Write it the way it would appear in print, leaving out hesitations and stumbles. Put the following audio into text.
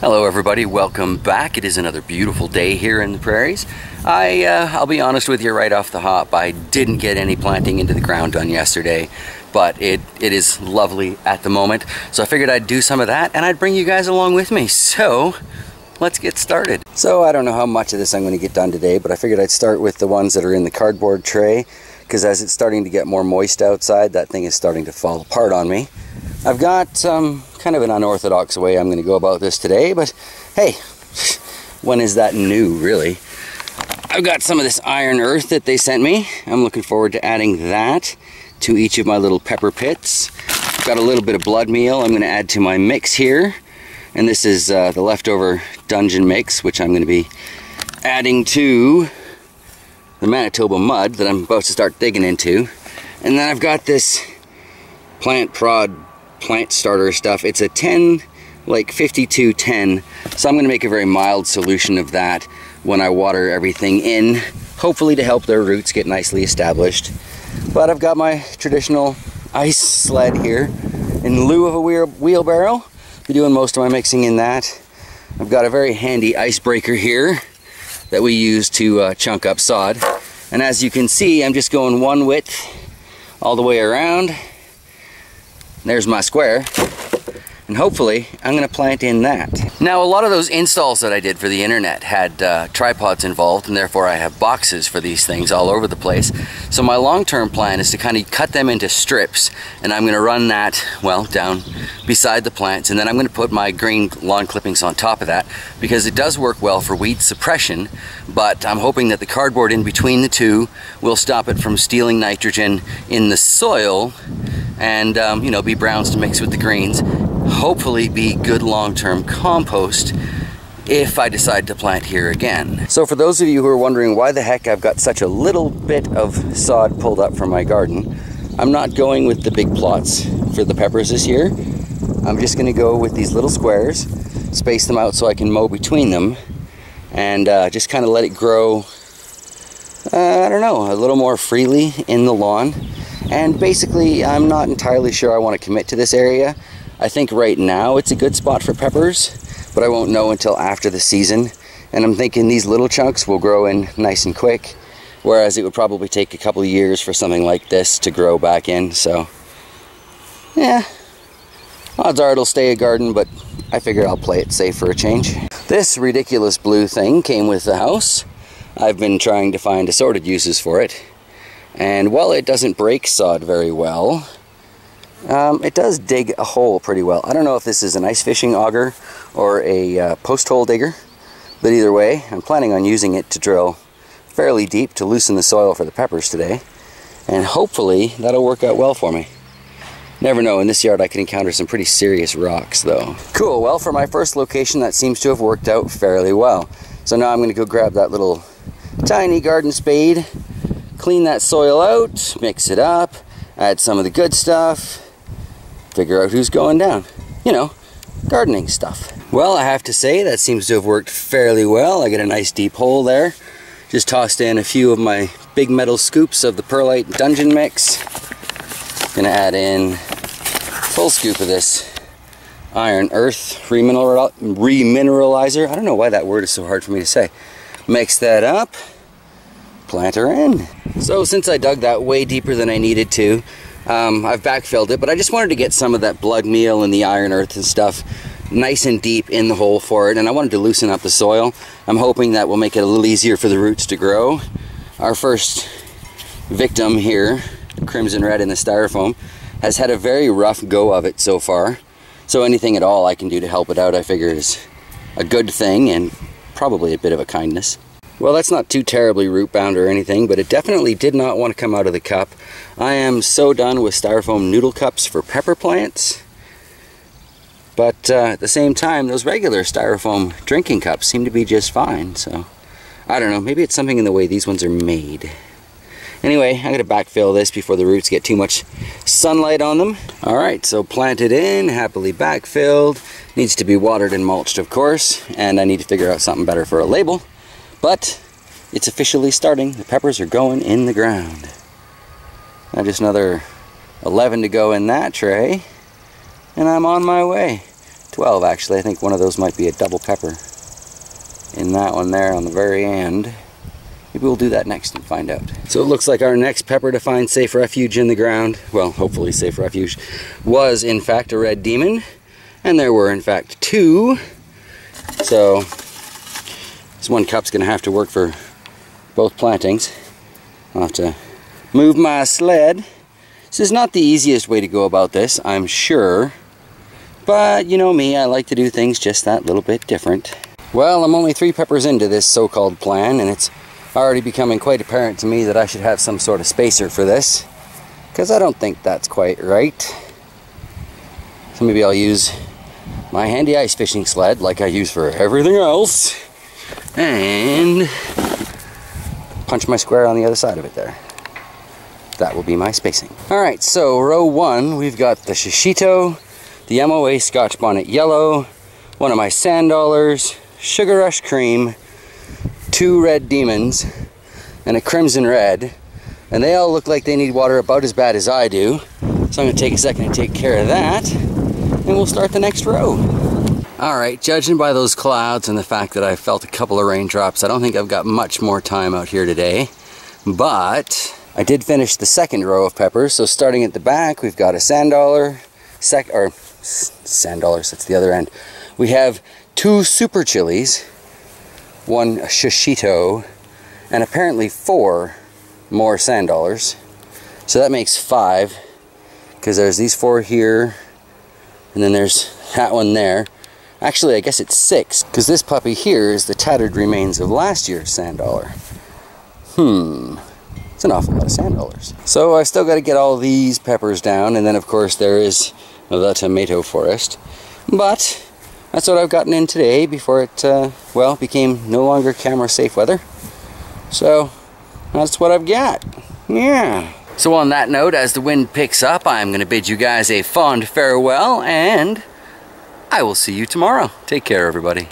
Hello everybody, welcome back. It is another beautiful day here in the prairies. I'll be honest with you right off the hop, I didn't get any planting into the ground done yesterday, but it is lovely at the moment. So I figured I'd do some of that and I'd bring you guys along with me. So let's get started. So I don't know how much of this I'm going to get done today, but I figured I'd start with the ones that are in the cardboard tray, because as it's starting to get more moist outside, that thing is starting to fall apart on me. I've got kind of an unorthodox way I'm going to go about this today, but hey, when is that new, really? I've got some of this iron earth that they sent me. I'm looking forward to adding that to each of my little pepper pits. I've got a little bit of blood meal I'm going to add to my mix here, and this is the leftover dungeon mix, which I'm going to be adding to the Manitoba mud that I'm about to start digging into. And then I've got this plant starter stuff. It's a 10, like 5210, so I'm going to make a very mild solution of that when I water everything in, hopefully to help their roots get nicely established. But I've got my traditional ice sled here in lieu of a wheelbarrow. I'll be doing most of my mixing in that. I've got a very handy icebreaker here that we use to chunk up sod, and as you can see, I'm just going one width all the way around. There's my square, and hopefully I'm going to plant in that. Now, a lot of those installs that I did for the internet had tripods involved, and therefore I have boxes for these things all over the place. So my long-term plan is to kind of cut them into strips, and I'm going to run that, well, down beside the plants, and then I'm going to put my green lawn clippings on top of that, because it does work well for weed suppression, but I'm hoping that the cardboard in between the two will stop it from stealing nitrogen in the soil and you know, be browns to mix with the greens. Hopefully be good long-term compost if I decide to plant here again. So for those of you who are wondering why the heck I've got such a little bit of sod pulled up from my garden, I'm not going with the big plots for the peppers this year. I'm just going to go with these little squares, space them out so I can mow between them, and just kind of let it grow, I don't know, a little more freely in the lawn. And basically, I'm not entirely sure I want to commit to this area. I think right now it's a good spot for peppers, but I won't know until after the season. And I'm thinking these little chunks will grow in nice and quick, whereas it would probably take a couple of years for something like this to grow back in. So, yeah, odds are it'll stay a garden, but I figure I'll play it safe for a change. This ridiculous blue thing came with the house. I've been trying to find assorted uses for it. And while it doesn't break sod very well, it does dig a hole pretty well. I don't know if this is an ice fishing auger or a post hole digger, but either way, I'm planning on using it to drill fairly deep to loosen the soil for the peppers today. And hopefully that'll work out well for me. Never know, in this yard I can encounter some pretty serious rocks though. Cool, well, for my first location that seems to have worked out fairly well. So now I'm going to go grab that little tiny garden spade, clean that soil out, mix it up, add some of the good stuff, figure out who's going down. You know, gardening stuff. Well, I have to say that seems to have worked fairly well. I get a nice deep hole there. Just tossed in a few of my big metal scoops of the perlite dungeon mix. Gonna add in a full scoop of this iron earth remineralizer. I don't know why that word is so hard for me to say. Mix that up. Plant her in. So since I dug that way deeper than I needed to, I've backfilled it, but I just wanted to get some of that blood meal and the iron earth and stuff nice and deep in the hole for it, and I wanted to loosen up the soil. I'm hoping that will make it a little easier for the roots to grow. Our first victim here, Crimson Red in the styrofoam, has had a very rough go of it so far, so anything at all I can do to help it out I figure is a good thing and probably a bit of a kindness. Well, that's not too terribly root bound or anything, but it definitely did not want to come out of the cup. I am so done with styrofoam noodle cups for pepper plants. But at the same time, those regular styrofoam drinking cups seem to be just fine. So, I don't know, maybe it's something in the way these ones are made. Anyway, I'm going to backfill this before the roots get too much sunlight on them. Alright, so planted in, happily backfilled. Needs to be watered and mulched, of course. And I need to figure out something better for a label. But it's officially starting. The peppers are going in the ground. Now just another 11 to go in that tray, and I'm on my way 12 actually. I think one of those might be a double pepper in that one there on the very end. Maybe we'll do that next and find out. So it looks like our next pepper to find safe refuge in the ground, well, hopefully safe refuge, was in fact a red demon. And there were in fact 2. So this 1 cup's gonna have to work for both plantings. I'll have to move my sled. This is not the easiest way to go about this, I'm sure. But you know me, I like to do things just that little bit different. Well, I'm only 3 peppers into this so-called plan, and it's already becoming quite apparent to me that I should have some sort of spacer for this, because I don't think that's quite right. So maybe I'll use my handy ice fishing sled like I use for everything else, and punch my square on the other side of it there. That will be my spacing. Alright, so row 1, we've got the Shishito, the MOA Scotch Bonnet Yellow, one of my Sand Dollars, Sugar Rush Cream, 2 red demons, and a crimson red, and they all look like they need water about as bad as I do. So I'm going to take a second and take care of that, and we'll start the next row. Alright, judging by those clouds and the fact that I felt a couple of raindrops, I don't think I've got much more time out here today, but I did finish the second row of peppers. So starting at the back, we've got a Sand Dollar, Sand Dollars, that's the other end. We have 2 super chilies, 1 Shishito, and apparently 4 more Sand Dollars. So that makes 5, because there's these 4 here, and then there's that one there. Actually, I guess it's 6, because this puppy here is the tattered remains of last year's Sand Dollar. It's an awful lot of Sand Dollars. So I still got to get all these peppers down, and then of course there is the tomato forest. But that's what I've gotten in today before it, well, became no longer camera safe weather. So that's what I've got. Yeah. So on that note, as the wind picks up, I'm going to bid you guys a fond farewell, and I will see you tomorrow. Take care, everybody.